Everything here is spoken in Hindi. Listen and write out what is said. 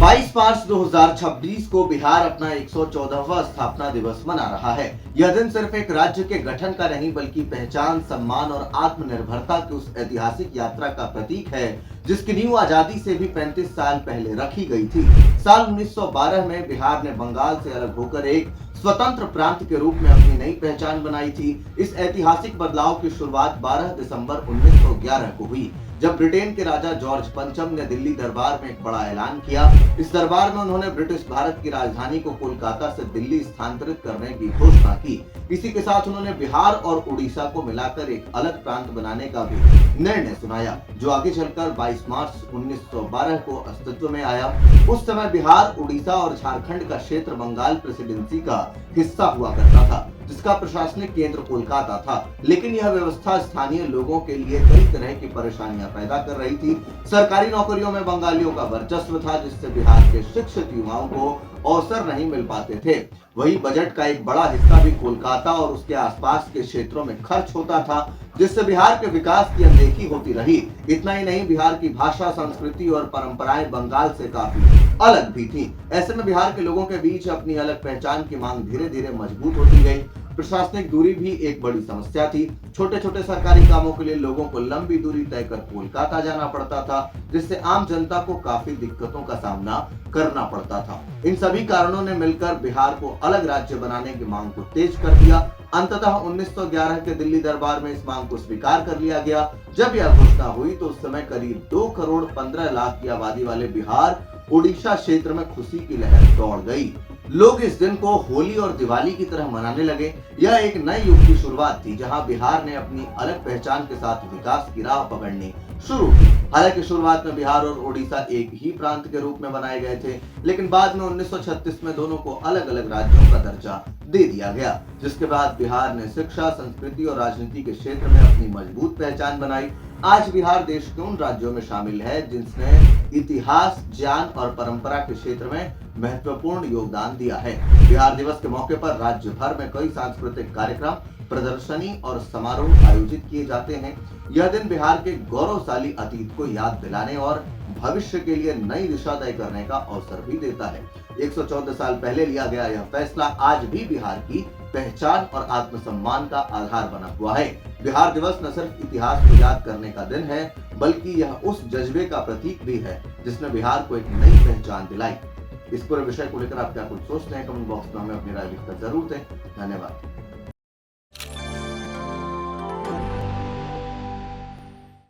22 मार्च 2026 को बिहार अपना 114वां स्थापना दिवस मना रहा है। यह दिन सिर्फ एक राज्य के गठन का नहीं बल्कि पहचान, सम्मान और आत्मनिर्भरता की उस ऐतिहासिक यात्रा का प्रतीक है जिसकी नींव आजादी से भी 35 साल पहले रखी गई थी। साल 1912 में बिहार ने बंगाल से अलग होकर एक स्वतंत्र प्रांत के रूप में अपनी नई पहचान बनाई थी। इस ऐतिहासिक बदलाव की शुरुआत 12 दिसंबर 1911 को हुई, जब ब्रिटेन के राजा जॉर्ज पंचम ने दिल्ली दरबार में एक बड़ा ऐलान किया। इस दरबार में उन्होंने ब्रिटिश भारत की राजधानी को कोलकाता से दिल्ली स्थानांतरित करने की घोषणा की। इसी के साथ उन्होंने बिहार और उड़ीसा को मिलाकर एक अलग प्रांत बनाने का भी निर्णय सुनाया, जो आगे चलकर 22 मार्च 1912 को अस्तित्व में आया। उस समय बिहार, उड़ीसा और झारखंड का क्षेत्र बंगाल प्रेसिडेंसी का हिस्सा हुआ करता था, जिसका प्रशासनिक केंद्र कोलकाता था। लेकिन यह व्यवस्था स्थानीय लोगों के लिए कई तरह की परेशानियां पैदा कर रही थी। सरकारी नौकरियों में बंगालियों का वर्चस्व था, जिससे बिहार के शिक्षित युवाओं को अवसर नहीं मिल पाते थे। वही बजट का एक बड़ा हिस्सा भी कोलकाता और उसके आसपास के क्षेत्रों में खर्च होता था, जिससे बिहार के विकास की अनदेखी होती रही। इतना ही नहीं, बिहार की भाषा, संस्कृति और परंपराएं बंगाल से काफी अलग भी थी। ऐसे में बिहार के लोगों के बीच अपनी अलग पहचान की मांग धीरे धीरे मजबूत होती गई। प्रशासनिक दूरी भी एक बड़ी समस्या थी। छोटे छोटे सरकारी कामों के लिए लोगों को लंबी दूरी तय कर कोलकाता जाना पड़ता था, जिससे आम जनता को काफी दिक्कतों का सामना करना पड़ता था। इन सभी कारणों ने मिलकर बिहार को अलग राज्य बनाने की मांग को तेज कर दिया। अंततः 1911 के दिल्ली दरबार में इस मांग को स्वीकार कर लिया गया। जब यह घोषणा हुई तो उस समय करीब 2 करोड़ 15 लाख की आबादी वाले बिहार, उड़ीसा क्षेत्र में खुशी की लहर दौड़ गई। लोग इस दिन को होली और दिवाली की तरह मनाने लगे। यह एक नए युग की शुरुआत थी, जहां बिहार ने अपनी अलग पहचान के साथ विकास की राह पकड़नी शुरू की। हालांकि शुरुआत में बिहार और उड़ीसा एक ही प्रांत के रूप में बनाए गए थे, लेकिन बाद में 1936 में दोनों को अलग अलग राज्यों का दर्जा दे दिया गया, जिसके बाद बिहार ने शिक्षा, संस्कृति और राजनीति के क्षेत्र में अपनी मजबूत पहचान बनाई। आज बिहार देश के उन राज्यों में शामिल है जिसने इतिहास, ज्ञान और परंपरा के क्षेत्र में महत्वपूर्ण योगदान दिया है। बिहार दिवस के मौके पर राज्य भर में कई सांस्कृतिक कार्यक्रम, प्रदर्शनी और समारोह आयोजित किए जाते हैं। यह दिन बिहार के गौरवशाली अतीत को याद दिलाने और भविष्य के लिए नई दिशा तय करने का अवसर भी देता है। 114 साल पहले लिया गया यह फैसला आज भी बिहार की पहचान और आत्मसम्मान का आधार बना हुआ है। बिहार दिवस न सिर्फ इतिहास को याद करने का दिन है, बल्कि यह उस जज्बे का प्रतीक भी है जिसने बिहार को एक नई पहचान दिलाई। इस पूरे विषय को लेकर आप क्या कुछ सोचते हैं? कमेंट बॉक्स में हमें अपनी राय लिखकर जरूर दें। धन्यवाद।